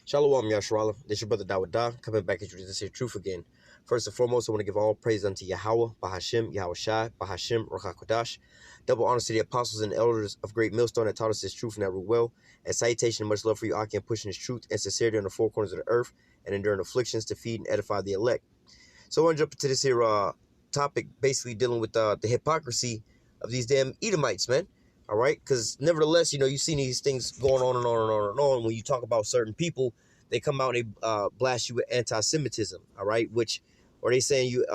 Shalom, Yasharala. This your brother Dawud Da, coming back at you to this here truth again. First and foremost, I want to give all praise unto Yahweh, Bahashim, Yahweh Shai, Bahashim, Ruach Double honors to the apostles and elders of Great Millstone that taught us this truth and that rule well. And salutation and much love for you, Aki, pushing this truth and sincerity on the four corners of the earth and enduring afflictions to feed and edify the elect. So I want to jump into this here topic, basically dealing with the hypocrisy of these damn Edomites, man. All right, because nevertheless, you've seen these things going on and on and on and on. When you talk about certain people, they come out and they blast you with anti-Semitism. All right, or they saying you,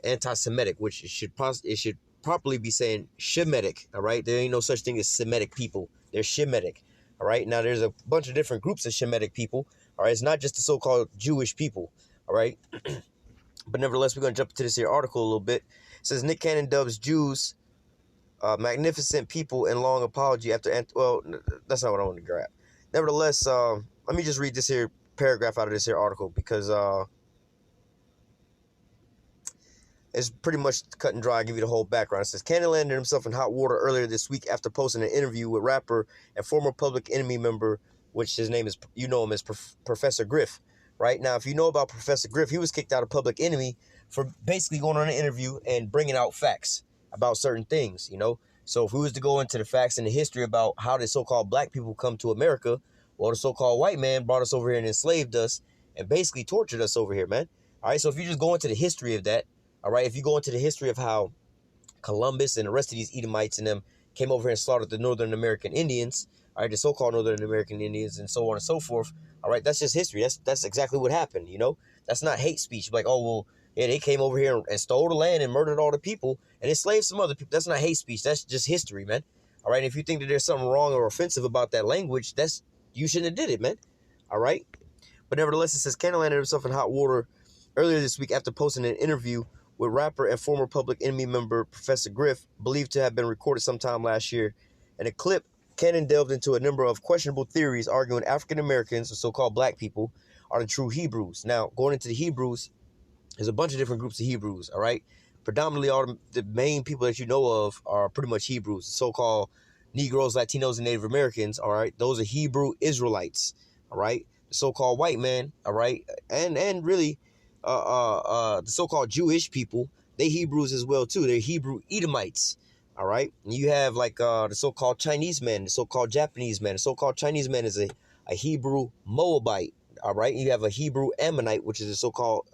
anti-Semitic, which it should properly be saying Shemitic. All right, there ain't no such thing as Semitic people. They're Shemitic. All right, now there's a bunch of different groups of Shemitic people. All right, it's not just the so-called Jewish people. All right, but nevertheless, we're gonna jump into this here article a little bit. It says Nick Cannon dubs Jews magnificent people in long apology after, well, that's not what I want to grab. Nevertheless, let me just read this here paragraph out of this here article because it's pretty much cut and dry. I'll give you the whole background. It says Cannon landed himself in hot water earlier this week after posting an interview with rapper and former Public Enemy member, which his name is, him as Professor Griff. Right now, if you know about Professor Griff, he was kicked out of Public Enemy for basically going on an interview and bringing out facts about certain things, So if we was to go into the facts and the history about how the so-called black people come to America, well, the so-called white man brought us over here and enslaved us and basically tortured us over here, man. All right, so if you just go into the history of that, all right, if you go into the history of how Columbus and the rest of these Edomites and them came over here and slaughtered the Northern American Indians, all right, the so-called Northern American Indians and so on and so forth, all right, that's just history. That's exactly what happened, That's not hate speech. Like, oh, well, yeah, they came over here and stole the land and murdered all the people and enslaved some other people. That's not hate speech. That's just history, man. All right. If you think that there's something wrong or offensive about that language, you shouldn't have did it, man. All right. But nevertheless, it says Cannon landed himself in hot water earlier this week after posting an interview with rapper and former Public Enemy member Professor Griff, believed to have been recorded sometime last year. In a clip, Cannon delved into a number of questionable theories arguing African Americans, or so-called black people, are the true Hebrews. Now, going into the Hebrews, there's a bunch of different groups of Hebrews, all right? Predominantly, all the main people that you know of are pretty much Hebrews, so-called Negroes, Latinos, and Native Americans, all right? Those are Hebrew Israelites, all right? The so-called white man, all right? And really, the so-called Jewish people, they Hebrews as well, too. They're Hebrew Edomites, all right? And you have, like, the so-called Chinese man, the so-called Japanese man. The so-called Chinese man is a Hebrew Moabite. All right, you have a Hebrew Ammonite, which is the so-called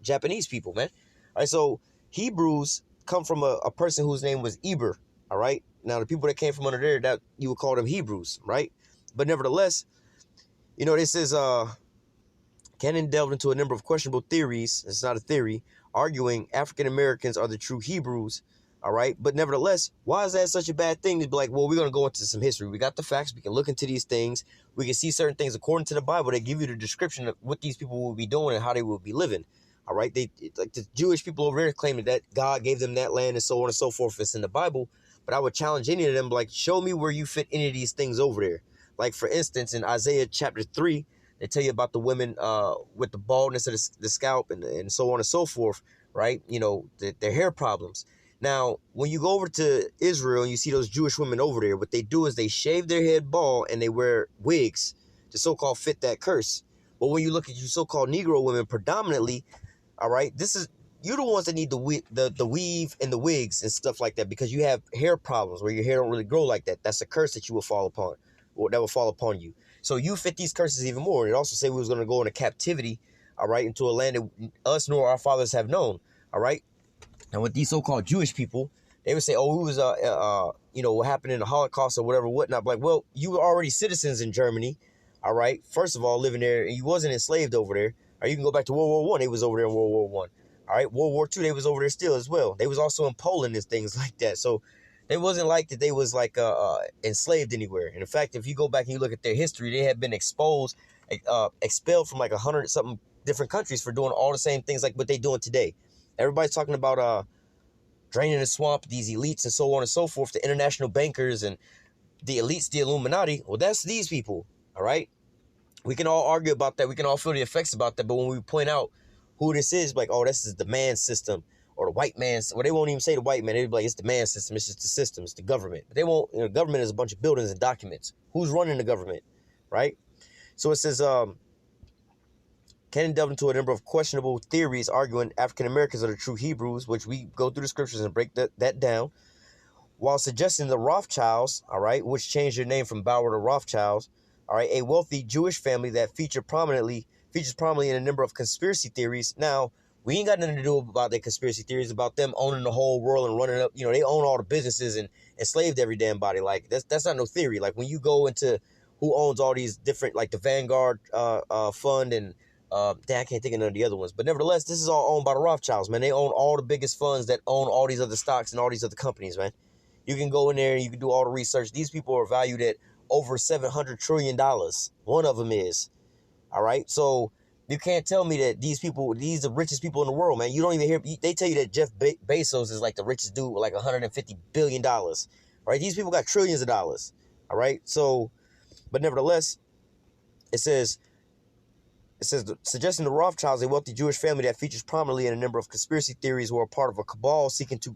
Japanese people, man. All right, so Hebrews come from a person whose name was Eber. All right, now the people that came from under there, that you would call them Hebrews, right? But nevertheless, this is Cannon delved into a number of questionable theories. It's not a theory, arguing African Americans are the true Hebrews. All right. But nevertheless, why is that such a bad thing to be like, well, we're going to go into some history. We got the facts. We can look into these things. We can see certain things according to the Bible. They give you the description of what these people will be doing and how they will be living. All right. Like the Jewish people over there claim that God gave them that land and so on and so forth. It's in the Bible. But I would challenge any of them, like, show me where you fit any of these things over there. Like, for instance, in Isaiah chapter 3, they tell you about the women with the baldness of the scalp and so on and so forth. Right. Their hair problems. Now, when you go over to Israel and you see those Jewish women over there, what they do is they shave their head bald and they wear wigs to so-called fit that curse. But when you look at you so-called Negro women predominantly, all right, you're the ones that need the weave and the wigs and stuff like that because you have hair problems where your hair don't really grow like that. That's a curse that you will fall upon, or that will fall upon you. So you fit these curses even more. And it also say we was going to go into captivity, all right, into a land that us nor our fathers have known, all right. And with these so-called Jewish people, they would say, oh, it was, what happened in the Holocaust or whatever, whatnot. Like, well, you were already citizens in Germany, all right? First of all, living there, and you wasn't enslaved over there. Or you can go back to World War I. They was over there in World War I. All right, World War II, they was over there still as well. They was also in Poland and things like that. So it wasn't like that they was, like, enslaved anywhere. And in fact, if you go back and you look at their history, they had been expelled from, like, 100-something different countries for doing all the same things like what they doing today. Everybody's talking about draining the swamp, these elites and so on and so forth, the international bankers and the elites, the Illuminati. Well, that's these people, all right? We can all argue about that. We can all feel the effects about that. But when we point out who this is, like, oh, this is the man system or the white man. Well, they won't even say the white man. They'll be like, it's the man system. It's just the system. It's the government. But they won't, government is a bunch of buildings and documents. Who's running the government, right? So it says, Cannon delved into a number of questionable theories arguing African Americans are the true Hebrews, which we go through the scriptures and break that down, while suggesting the Rothschilds, all right, which changed their name from Bauer to Rothschilds, all right, a wealthy Jewish family that features prominently in a number of conspiracy theories. Now, we ain't got nothing to do about their conspiracy theories about them owning the whole world and running up. You know, they own all the businesses and enslaved every damn body. Like that's not no theory. Like when you go into who owns all these different, like the Vanguard fund and I can't think of none of the other ones. But nevertheless, this is all owned by the Rothschilds, man. They own all the biggest funds that own all these other stocks and all these other companies, man. You can go in there and you can do all the research. These people are valued at over $700 trillion. One of them is. All right. So you can't tell me that these are the richest people in the world, man. You don't even hear, they tell you that Jeff Bezos is like the richest dude with like $150 billion. All right. These people got trillions of dollars. All right. So, but nevertheless, it says, suggesting the Rothschilds, a wealthy Jewish family that features prominently in a number of conspiracy theories, were a part of a cabal seeking to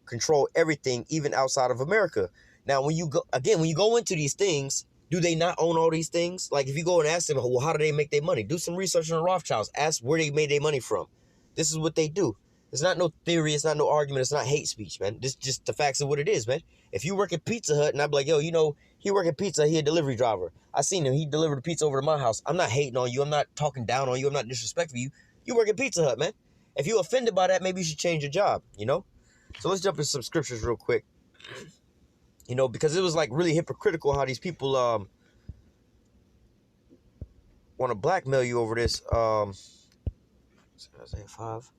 control everything, even outside of America. Now, when you go into these things, do they not own all these things? Like, if you go and ask them, well, how do they make their money? Do some research on the Rothschilds. Ask where they made their money from. This is what they do. It's not no theory. It's not no argument. It's not hate speech, man. This is just the facts of what it is, man. If you work at Pizza Hut and I'm like, yo, you know, he work at Pizza, he a delivery driver. I seen him. He delivered the pizza over to my house. I'm not hating on you. I'm not talking down on you. I'm not disrespecting you. You work at Pizza Hut, man. If you're offended by that, maybe you should change your job, you know? So let's jump into some scriptures real quick. You know, because it was like really hypocritical how these people want to blackmail you over this. Isaiah 5.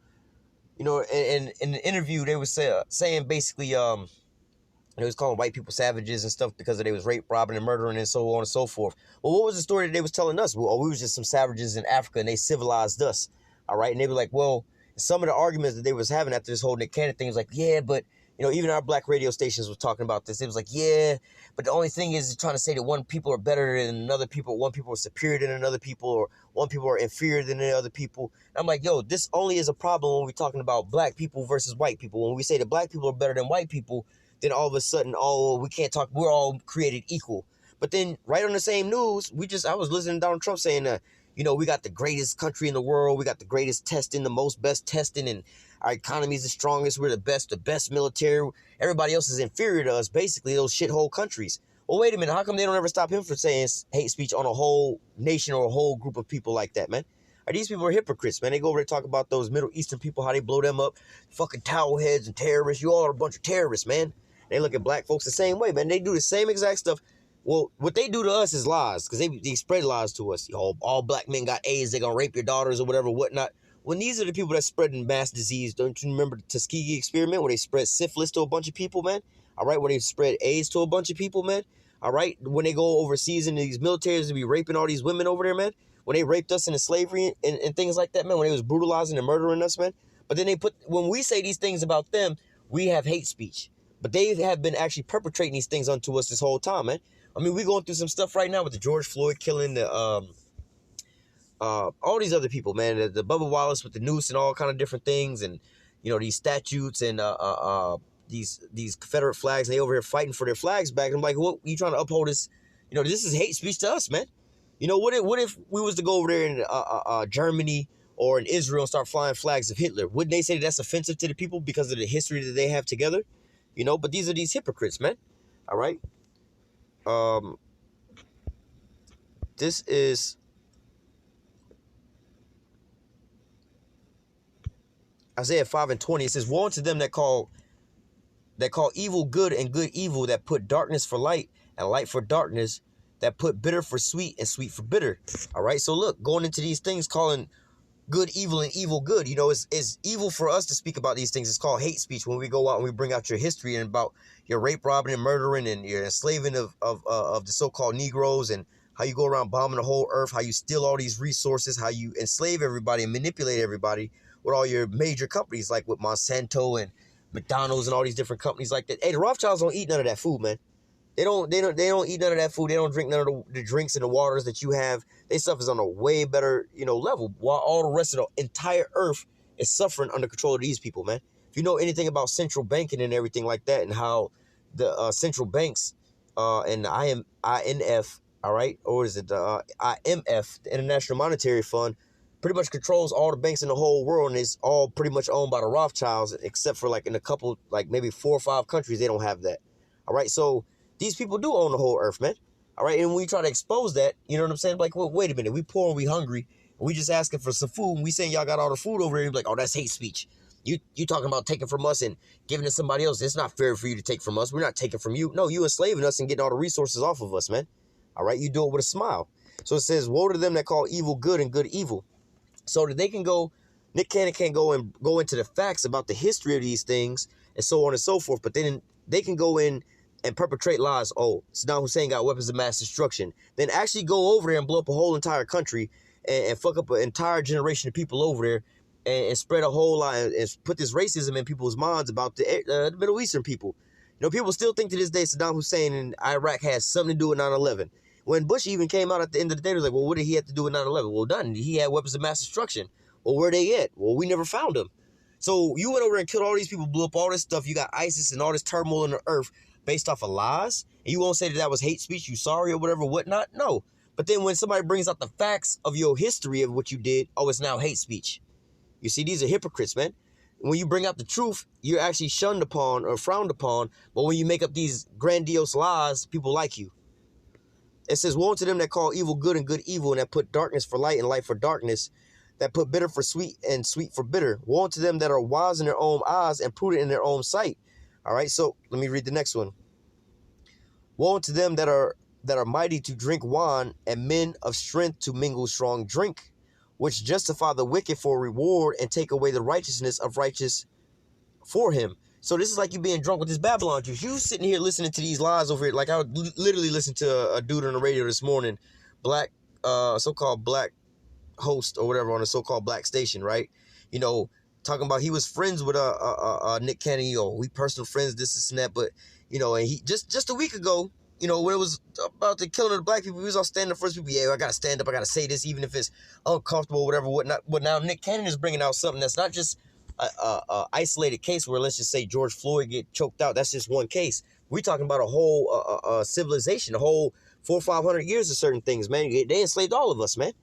You know, and in the interview, they was saying basically, they was calling white people savages and stuff because they was rape, robbing, and murdering and so on and so forth. Well, what was the story that they was telling us? Well, we was just some savages in Africa and they civilized us. All right. And they were like, well, some of the arguments that they was having after this whole Nick Cannon thing was like, yeah, but, you know, even our black radio stations was talking about this. It was like, yeah, but the only thing is trying to say that one people are better than another people, one people are superior than another people, or one people are inferior than the other people. And I'm like, yo, this only is a problem when we're talking about black people versus white people. When we say that black people are better than white people, then all of a sudden, oh, we can't talk, we're all created equal. But then right on the same news, I was listening to Donald Trump saying that, you know, we got the greatest country in the world. We got the greatest testing, the best testing, and our economy is the strongest. We're the best military. Everybody else is inferior to us, basically, those shithole countries. Well, wait a minute. How come they don't ever stop him from saying hate speech on a whole nation or a whole group of people like that, man? These people are hypocrites, man. They go over there and talk about those Middle Eastern people, how they blow them up, fucking towel heads and terrorists. You all are a bunch of terrorists, man. They look at black folks the same way, man. They do the same exact stuff. Well, what they do to us is lies, because they spread lies to us. All black men got AIDS, they're going to rape your daughters or whatever, whatnot. When these are the people that spreading mass disease, don't you remember the Tuskegee experiment where they spread syphilis to a bunch of people, man? All right, where they spread AIDS to a bunch of people, man? All right, when they go overseas in these militaries to be raping all these women over there, man? When they raped us into slavery and things like that, man? When they was brutalizing and murdering us, man? But then when we say these things about them, we have hate speech. But they have been actually perpetrating these things onto us this whole time, man. I mean, we're going through some stuff right now with the George Floyd killing, all these other people, man. The Bubba Wallace with the noose and all kind of different things, and you know these statutes and these Confederate flags. And they over here fighting for their flags back. And I'm like, what you trying to uphold this? You know, this is hate speech to us, man. You know, what if we was to go over there in Germany or in Israel and start flying flags of Hitler? Wouldn't they say that's offensive to the people because of the history that they have together? You know, but these are these hypocrites, man. All right. This is Isaiah 5:20. It says, woe unto them that call evil good and good evil, that put darkness for light and light for darkness, that put bitter for sweet and sweet for bitter. All right. So look, going into these things, calling good evil and evil good, you know, it's evil for us to speak about these things. It's called hate speech when we go out and we bring out your history and about your rape, robbing, and murdering and your enslaving of the so-called Negroes, and how you go around bombing the whole earth, how you steal all these resources, how you enslave everybody and manipulate everybody with all your major companies like with Monsanto and McDonald's and all these different companies like that. Hey, the Rothschilds don't eat none of that food, man. They don't eat none of that food. They don't drink none of the drinks and the waters that you have. Their stuff is on a way better, you know, level, while all the rest of the entire earth is suffering under control of these people, man. If you know anything about central banking and everything like that, and how the central banks and the IMF all right, or is it the IMF, the International Monetary Fund, pretty much controls all the banks in the whole world, and it's all pretty much owned by the Rothschilds, except for like in a couple, like maybe 4 or 5 countries, they don't have that. All right, so these people do own the whole earth, man. All right, and when we try to expose that, you know what I'm saying? Like, well, wait a minute, we poor and we hungry, and we just asking for some food, and we saying y'all got all the food over here, and like, oh, that's hate speech. You talking about taking from us and giving to somebody else? It's not fair for you to take from us. We're not taking from you. No, you enslaving us and getting all the resources off of us, man. All right, you do it with a smile. So it says, woe to them that call evil good and good evil. So that they can go, Nick Cannon can go into the facts about the history of these things and so on and so forth. But then they can go in and perpetrate lies. Oh, Saddam Hussein got weapons of mass destruction. Then actually go over there and blow up a whole entire country and fuck up an entire generation of people over there and spread a whole lot and put this racism in people's minds about the Middle Eastern people. You know, people still think to this day Saddam Hussein and Iraq has something to do with 9/11. When Bush even came out at the end of the day, he was like, well, what did he have to do with 9/11? Well, done. He had weapons of mass destruction. Well, where they at? Well, we never found them. So you went over and killed all these people, blew up all this stuff. You got ISIS and all this turmoil in the earth based off of lies. And you won't say that was hate speech, you sorry or whatever, whatnot. No. But then when somebody brings out the facts of your history of what you did, oh, it's now hate speech. You see, these are hypocrites, man. When you bring out the truth, you're actually shunned upon or frowned upon. But when you make up these grandiose lies, people like you. It says, woe to them that call evil good and good evil, and that put darkness for light and light for darkness, that put bitter for sweet and sweet for bitter. Woe to them that are wise in their own eyes and prudent in their own sight. All right, so let me read the next one. Woe to them that are mighty to drink wine, and men of strength to mingle strong drink, which justify the wicked for reward and take away the righteousness of righteous for him. So this is like you being drunk with this Babylon juice. You sitting here listening to these lies over here. Like I literally listened to a dude on the radio this morning, so-called black host or whatever on a so-called black station, right? You know, talking about he was friends with Nick Cannon. You know, we personal friends, this and that. But you know, and he just a week ago, you know, when it was about the killing of the black people, he was all standing up for his people. Yeah, I gotta stand up. I gotta say this, even if it's uncomfortable, whatever, whatnot. But now Nick Cannon is bringing out something that's not just a isolated case where, let's just say, George Floyd get choked out. That's just one case. We're talking about a whole civilization, a whole 400-500 years of certain things, man. They enslaved all of us, man.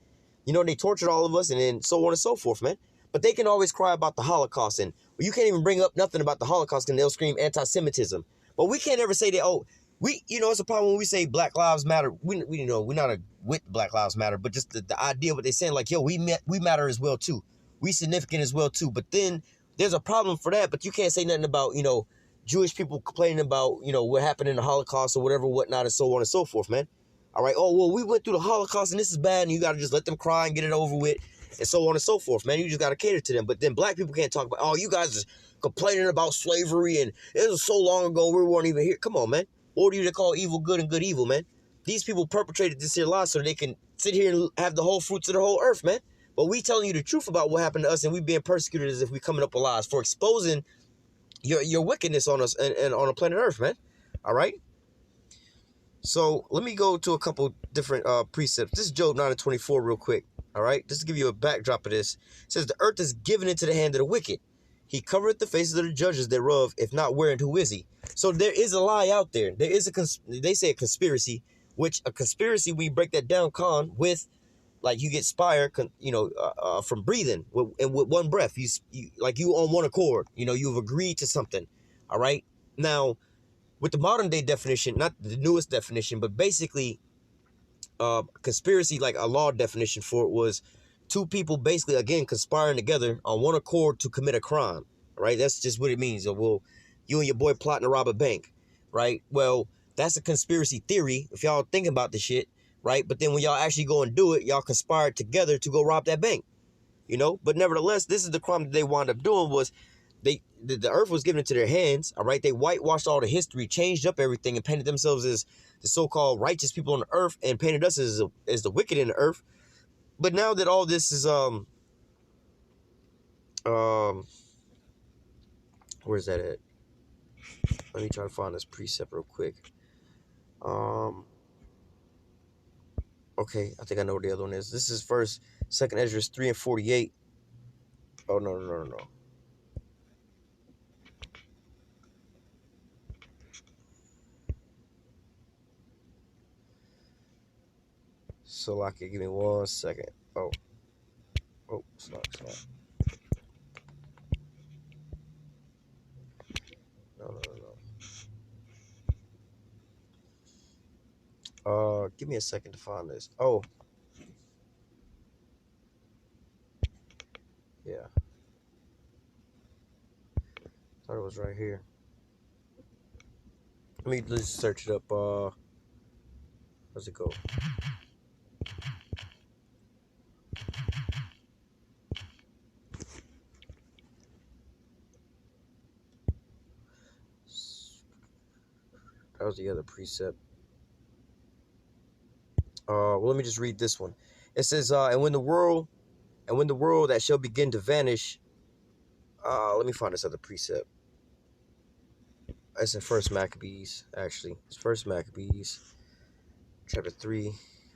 You know, they tortured all of us, and then so on and so forth, man. But they can always cry about the Holocaust, and you can't even bring up nothing about the Holocaust, and they'll scream anti-Semitism. But we can't ever say that. Oh, it's a problem when we say Black Lives Matter. We you know, we're not with Black Lives Matter, but just the idea of what they're saying, like, yo, we matter as well too. We significant as well too. But then there's a problem for that. But you can't say nothing about, you know, Jewish people complaining about, you know, what happened in the Holocaust or whatever, whatnot, and so on and so forth, man. All right. Oh, well, we went through the Holocaust and this is bad, and you got to just let them cry and get it over with, and so on and so forth, man. You just got to cater to them. But then black people can't talk about, oh, you guys are complaining about slavery, and it was so long ago we weren't even here. Come on, man. What do you call evil good and good evil, man? These people perpetrated this here lie so they can sit here and have the whole fruits of the whole earth, man. But we telling you the truth about what happened to us, and we being persecuted as if we coming up with lies for exposing your wickedness on us and on the planet Earth, man. All right. So let me go to a couple different precepts. This is Job 9:24 real quick. All right. Just to give you a backdrop of this. It says, the earth is given into the hand of the wicked. He covereth the faces of the judges thereof. If not, where and who is he? So there is a lie out there. There is they say a conspiracy, which a conspiracy, we break that down, with, like, you get inspired, from breathing and with one breath. You like you on one accord. You know, you've agreed to something. All right. Now, with the modern day definition, not the newest definition, but basically, conspiracy, like a law definition for it, was two people basically, again, conspiring together on one accord to commit a crime. Right. That's just what it means. So, well, you and your boy plotting to rob a bank. Right. Well, that's a conspiracy theory if y'all think about the shit. Right. But then when y'all actually go and do it, y'all conspired together to go rob that bank. You know, but nevertheless, this is the crime that they wound up doing. Was the earth was given into their hands. All right. They whitewashed all the history, changed up everything, and painted themselves as the so-called righteous people on the earth, and painted us as the wicked in the earth. But now that all this is where's that at? Let me try to find this precept real quick. Okay, I think I know what the other one is. This is Second Ezra 3:48. Oh, no. Salaki, give me 1 second. Oh, stop. No. Give me a second to find this. Oh, yeah. Thought it was right here. Let me just search it up. Where's it go? That was the other precept. Well, let me just read this one. It says, and when the world that shall begin to vanish. Let me find this other precept. It's in First Maccabees, actually. It's First Maccabees, chapter 3,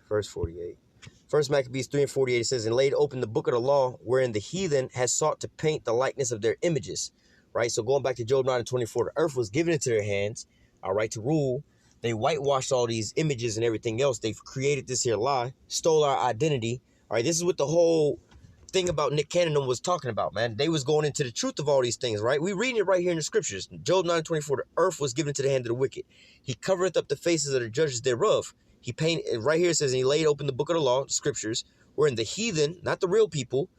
verse 48. First Maccabees 3 and 48, it says, and laid open the book of the law, wherein the heathen has sought to paint the likeness of their images. Right? So going back to Job 9 and 24, the earth was given into their hands, all right, to rule. They whitewashed all these images and everything else. They've created this here lie, stole our identity. All right, this is what the whole thing about Nick Cannon was talking about, man. They was going into the truth of all these things, right? We reading it right here in the scriptures. Job 9:24, the earth was given into the hand of the wicked. He covereth up the faces of the judges thereof. He painted, right here it says, and he laid open the book of the law, the scriptures, wherein the heathen, not the real people,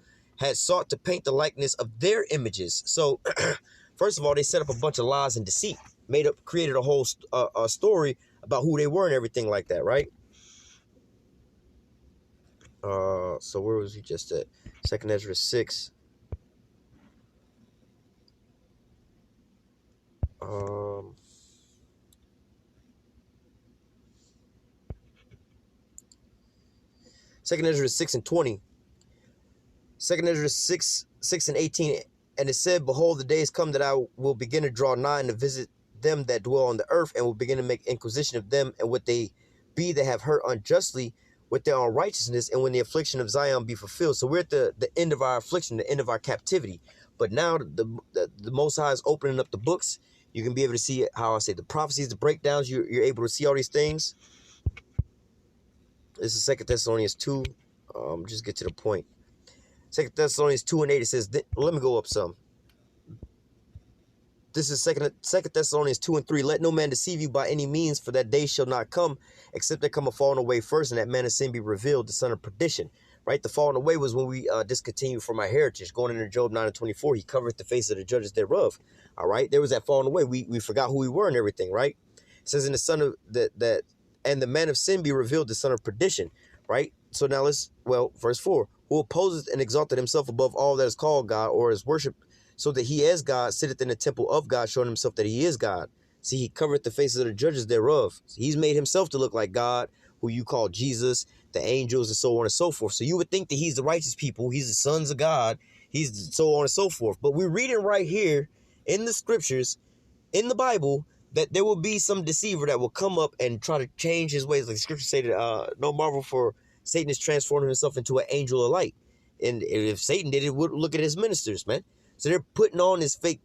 had sought to paint the likeness of their images. So, first of all, they set up a bunch of lies and deceit, created a whole story about who they were and everything like that, right? So where was he just at? 2nd Ezra 6. Second Ezra 6 and 20. 2nd Ezra 6 and 18. And it said, behold, the days come that I will begin to draw nigh and to visit them that dwell on the earth, and will begin to make inquisition of them, and what they be that have hurt unjustly with their unrighteousness, and when the affliction of Zion be fulfilled. So we're at the end of our affliction, the end of our captivity. But now the Most High is opening up the books. You can be able to see how I say the prophecies, the breakdowns. You're able to see all these things. This is 2 Thessalonians 2. Just get to the point. 2 Thessalonians 2 and 8. It says, let me go up some. This is 2 Thessalonians 2 and 3. Let no man deceive you by any means, for that day shall not come, except there come a falling away first, and that man of sin be revealed, the son of perdition. Right? The falling away was when we discontinued from our heritage. Going into Job 9 and 24, he covereth the face of the judges thereof. All right? There was that falling away. We forgot who we were and everything, right? It says, in the son of that and the man of sin be revealed, the son of perdition. Right? So now verse 4. Who opposes and exalted himself above all that is called God, or is worshipped, so that he as God sitteth in the temple of God, showing himself that he is God. See, he covereth the faces of the judges thereof. So he's made himself to look like God, who you call Jesus, the angels, and so on and so forth. So you would think that he's the righteous people. He's the sons of God. He's so on and so forth. But we're reading right here in the scriptures, in the Bible, that there will be some deceiver that will come up and try to change his ways. Like the scripture say that no marvel, for Satan is transforming himself into an angel of light. And if Satan did it, look at his ministers, man. So they're putting on this fake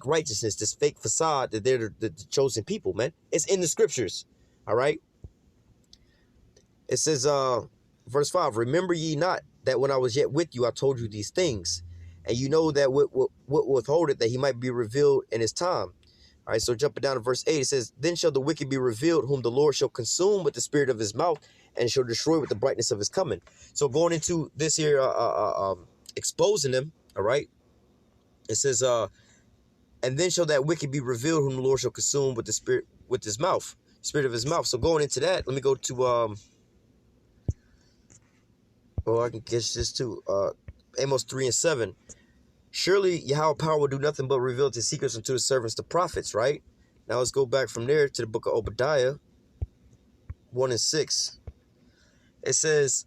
righteousness, this fake facade that they're the chosen people, man. It's in the scriptures. All right. It says, verse 5, remember ye not that when I was yet with you, I told you these things, and you know that what withholdeth, that he might be revealed in his time. All right. So jumping down to verse 8, it says, then shall the wicked be revealed, whom the Lord shall consume with the spirit of his mouth, and shall destroy with the brightness of his coming. So going into this here, exposing them. All right. It says, and then shall that wicked be revealed, whom the Lord shall consume with the spirit, with his mouth, spirit of his mouth. So going into that, let me go to, I can catch this too. Amos 3 and 7. Surely Yahweh power will do nothing but reveal his secrets unto the servants, the prophets, right? Now let's go back from there to the book of Obadiah 1 and 6. It says,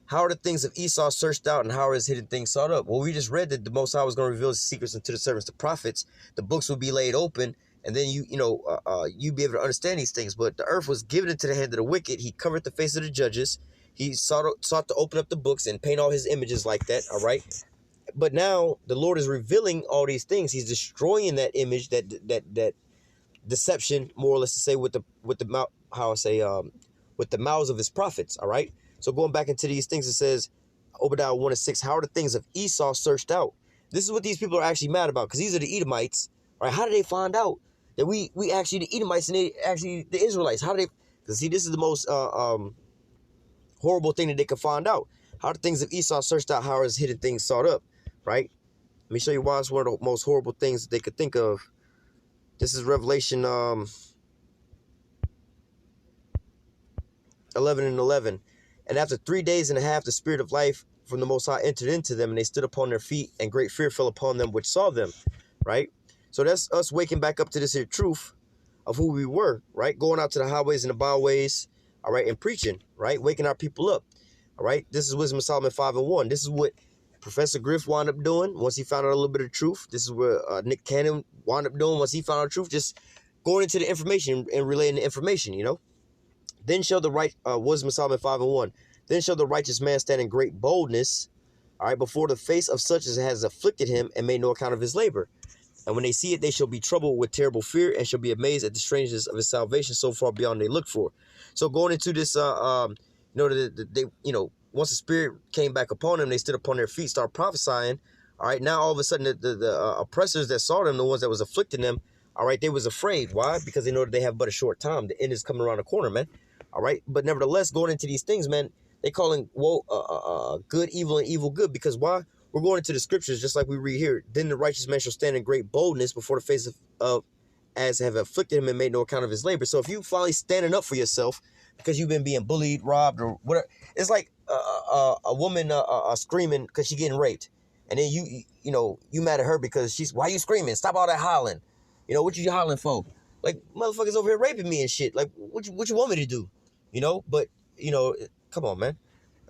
how are the things of Esau searched out, and how are his hidden things sought up? Well, we just read that the Most High was going to reveal his secrets unto the servants, the prophets. The books will be laid open, and then you'd be able to understand these things. But the earth was given into the hand of the wicked. He covered the face of the judges. He sought to open up the books and paint all his images like that. All right. But now the Lord is revealing all these things. He's destroying that image, that deception, more or less to say, with the with the mouths of his prophets. All right. So going back into these things, it says, Obadiah 1:6, how are the things of Esau searched out? This is what these people are actually mad about, because these are the Edomites. Right? How did they find out that we actually the Edomites and they actually the Israelites? How did they? Because see, this is the most horrible thing that they could find out. How the things of Esau searched out, how his hidden things sought up, right? Let me show you why it's one of the most horrible things that they could think of. This is Revelation 11:11. And after 3 days and a half, the spirit of life from the Most High entered into them, and they stood upon their feet, and great fear fell upon them which saw them, right? So that's us waking back up to this here truth of who we were, right? Going out to the highways and the byways, all right, and preaching, right? Waking our people up, all right? This is Wisdom of Solomon 5:1. This is what Professor Griff wound up doing once he found out a little bit of truth. This is what Nick Cannon wound up doing once he found out truth, just going into the information and relaying the information, you know? Then shall the right, Wisdom of Solomon 5:1. Then shall the righteous man stand in great boldness, all right, before the face of such as has afflicted him and made no account of his labor. And when they see it, they shall be troubled with terrible fear and shall be amazed at the strangeness of his salvation so far beyond they looked for. So going into this, they, once the spirit came back upon them, they stood upon their feet, start prophesying. All right, now all of a sudden the oppressors that saw them, the ones that was afflicting them, all right, they was afraid. Why? Because they know that they have but a short time. The end is coming around the corner, man. All right, but nevertheless, going into these things, man, they calling good evil and evil good, because why? We're going into the scriptures just like we read here. Then the righteous man shall stand in great boldness before the face of as have afflicted him and made no account of his labor. So if you finally standing up for yourself because you've been being bullied, robbed, or whatever, it's like a woman screaming because she's getting raped, and then you mad at her because why you screaming? Stop all that hollering. What you hollering for? Like, motherfuckers over here raping me and shit. Like, what you want me to do? But come on, man.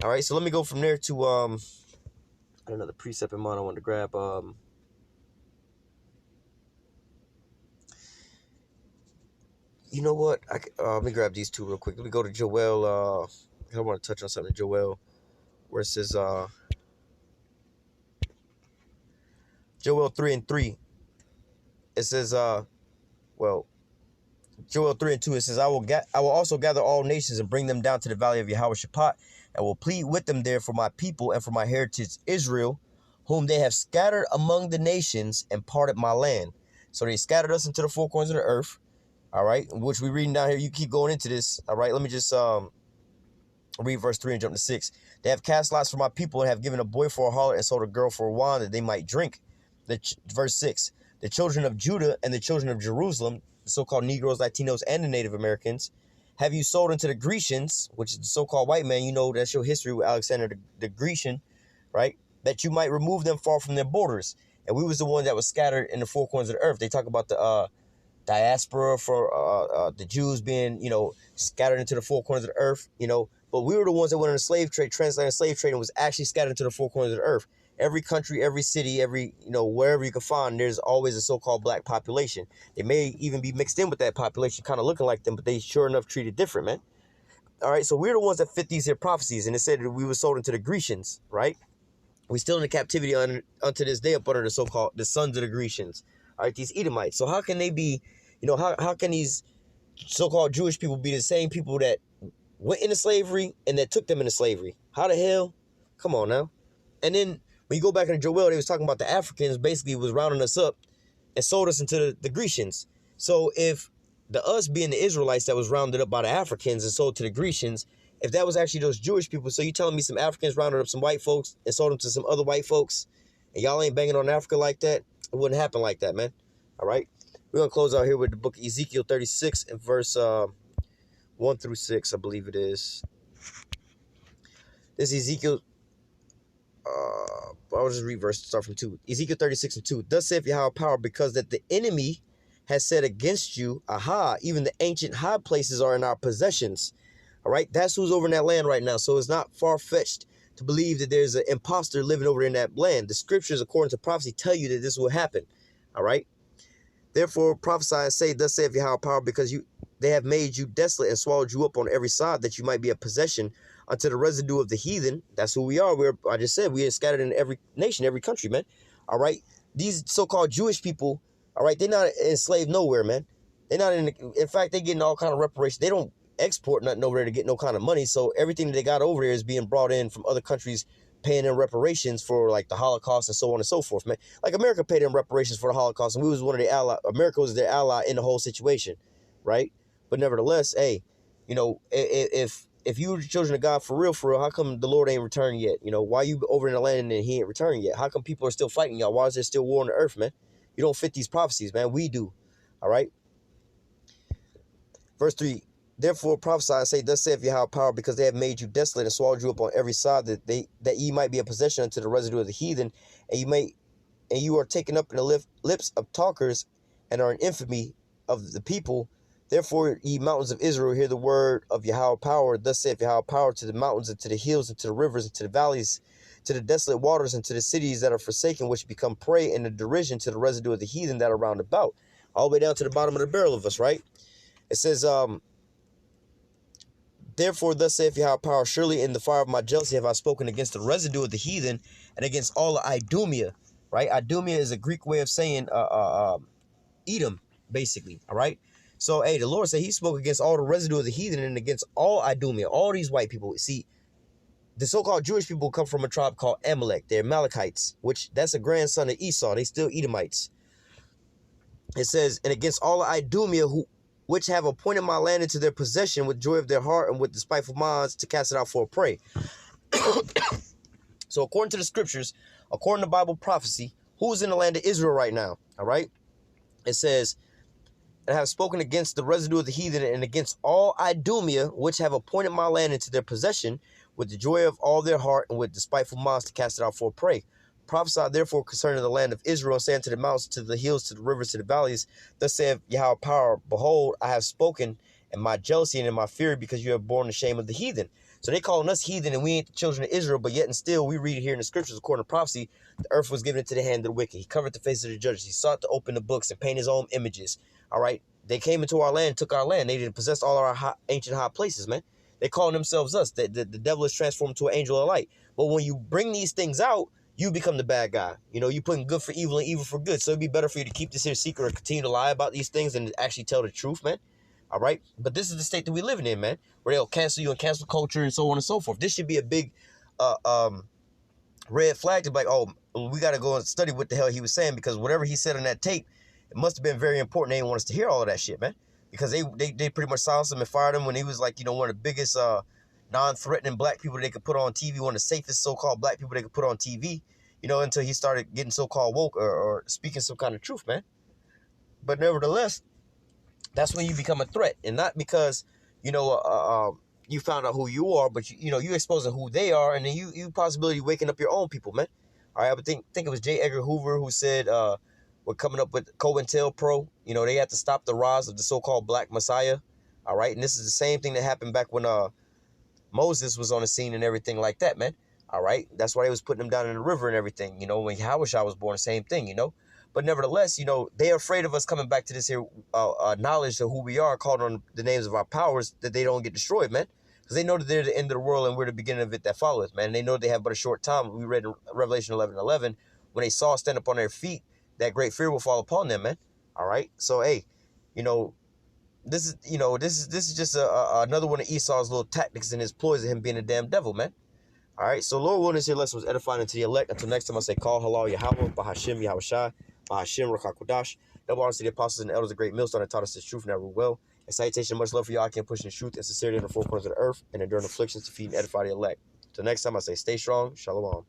All right, so let me go from there to I had another precept in mind I wanted to grab. You know what? Let me grab these two real quick. Let me go to Joel. I want to touch on something in Joel, where it says Joel 3:3. It says Joel 3:2. It says, I will also gather all nations and bring them down to the valley of Yahweh-Shaphat, and will plead with them there for my people and for my heritage Israel, whom they have scattered among the nations and parted my land. So they scattered us into the four corners of the earth, all right, which we're reading down here. You keep going into this, all right? Let me just read verse 3 and jump to 6. They have cast lots for my people and have given a boy for a harlot and sold a girl for a wine that they might drink. Verse 6. The children of Judah and the children of Jerusalem, the so-called Negroes, Latinos, and the Native Americans, have you sold unto the Grecians, which is the so-called white man. That's your history with Alexander the Grecian, right? That you might remove them far from their borders. And we was the one that was scattered in the four corners of the earth. They talk about the diaspora for the Jews being, scattered into the four corners of the earth, But we were the ones that went on the slave trade, transatlantic slave trade, and was actually scattered into the four corners of the earth. Every country, every city, wherever you can find, there's always a so-called black population. They may even be mixed in with that population, kind of looking like them, but they sure enough treated different, man. All right, so we're the ones that fit these here prophecies, and it said that we were sold into the Grecians, right? We still in the captivity unto this day up under the so-called the sons of the Grecians, all right? These Edomites. So how can they be, how can these so-called Jewish people be the same people that went into slavery and that took them into slavery? How the hell? Come on now. And then when you go back into Joel, they was talking about the Africans basically was rounding us up and sold us into the Grecians. So if us being the Israelites that was rounded up by the Africans and sold to the Grecians, if that was actually those Jewish people, so you telling me some Africans rounded up some white folks and sold them to some other white folks, and y'all ain't banging on Africa like that? It wouldn't happen like that, man. All right? We're going to close out here with the book of Ezekiel 36 and verse 1 through 6, I believe it is. This Ezekiel, I'll just read verse, start from 2. Ezekiel 36 and 2. Thus saith Yahweh power, because that the enemy has said against you, aha, even the ancient high places are in our possessions. All right, that's who's over in that land right now. So it's not far-fetched to believe that there's an imposter living over in that land. The scriptures, according to prophecy, tell you that this will happen. All right. Therefore, prophesy and say, thus saith Yahweh power, because they have made you desolate and swallowed you up on every side, that you might be a possession unto the residue of the heathen. That's who we are. I just said, we are scattered in every nation, every country, man. All right. These so-called Jewish people, all right, they're not enslaved nowhere, man. They're not in fact, they're getting all kind of reparations. export nothing over there to get no kind of money. So everything that they got over there is being brought in from other countries, paying them reparations for like the Holocaust and so on and so forth, man. Like America paid them reparations for the Holocaust, and we was one of the ally. America was their ally in the whole situation, right? But nevertheless, hey, you know, if you were the children of God for real, how come the Lord ain't returned yet? You know, why you over in the land and he ain't returned yet? How come people are still fighting y'all? Why is there still war on the earth, man? You don't fit these prophecies, man. We do. All right. Verse 3. Therefore prophesy and say, thus saith Yahweh power, because they have made you desolate and swallowed you up on every side, that ye might be a possession unto the residue of the heathen, and you are taken up in the lips of talkers, and are an infamy of the people. Therefore, ye mountains of Israel, hear the word of Yahweh power. Thus saith Yahweh power to the mountains, and to the hills, and to the rivers, and to the valleys, to the desolate waters, and to the cities that are forsaken, which become prey and a derision to the residue of the heathen that are round about. All the way down to the bottom of the barrel of us, right? It says, therefore, thus saith Yahweh power, surely in the fire of my jealousy have I spoken against the residue of the heathen, and against all of Idumea, right? Idumea is a Greek way of saying Edom, basically, all right? So, hey, the Lord said he spoke against all the residue of the heathen and against all Idumea, all these white people. See, the so-called Jewish people come from a tribe called Amalek. They're Amalekites, which that's a grandson of Esau. They still Edomites. It says, and against all Idumea, which have appointed my land into their possession with joy of their heart and with despiteful minds to cast it out for a prey. So according to the scriptures, according to Bible prophecy, who's in the land of Israel right now? All right. It says, and have spoken against the residue of the heathen and against all Idumea, which have appointed my land into their possession with the joy of all their heart and with despiteful minds to cast it out for a prey. Prophesy therefore concerning the land of Israel, saying to the mountains, to the hills, to the rivers, to the valleys, thus saith Yahweh power, behold, I have spoken in my jealousy and in my fury, because you have borne the shame of the heathen. So they calling us heathen, and we ain't the children of Israel, but yet and still we read here in the scriptures, according to prophecy, the earth was given into the hand of the wicked. He covered the face of the judges. He sought to open the books and paint his own images. All right. They came into our land, took our land. They didn't possess all our ancient high places, man. They calling themselves us. The devil is transformed to an angel of light. But when you bring these things out, you become the bad guy. You know, you putting good for evil and evil for good. So it'd be better for you to keep this here secret or continue to lie about these things and actually tell the truth, man. All right. But this is the state that we're living in, man, where they'll cancel you and cancel culture and so on and so forth. This should be a big red flag to be like, oh, we got to go and study what the hell he was saying, because whatever he said on that tape, it must have been very important. They didn't want us to hear all of that shit, man, because they pretty much silenced him and fired him when he was like, you know, one of the biggest non-threatening black people they could put on TV, one of the safest so-called black people they could put on TV, you know, until he started getting so-called woke or speaking some kind of truth, man. But nevertheless, that's when you become a threat, and not because, you know, you found out who you are, but you know, you exposing who they are, and then you possibility waking up your own people, man. All right, I would think it was J. Edgar Hoover who said, we're coming up with COINTELPRO. You know, they had to stop the rise of the so-called Black Messiah. All right, and this is the same thing that happened back when Moses was on the scene and everything like that, man. All right, that's why they was putting him down in the river and everything. You know, when Yahushua was born, the same thing, you know. But nevertheless, you know, they're afraid of us coming back to this here knowledge of who we are, called on the names of our powers, that they don't get destroyed, man. Because they know that they're the end of the world and we're the beginning of it that follows, man. And they know they have but a short time. We read in Revelation 11:11, when they saw stand up on their feet, that great fear will fall upon them, man. All right. So, hey, you know, this is just another one of Esau's little tactics and his ploys of him being a damn devil, man. All right. So, Lord willing, this here lesson was edifying unto the elect. Until next time, I say, call halal Yahweh, Bahashim Yahushai, Bahashim Rakakudash. Double honor to the apostles and elders of great millstone that taught us this truth and that rule well. And salutation, much love for y'all. I can't push the truth and sincerity in the four corners of the earth and enduring afflictions to feed and edify the elect. Till next time, I say, stay strong. Shalom.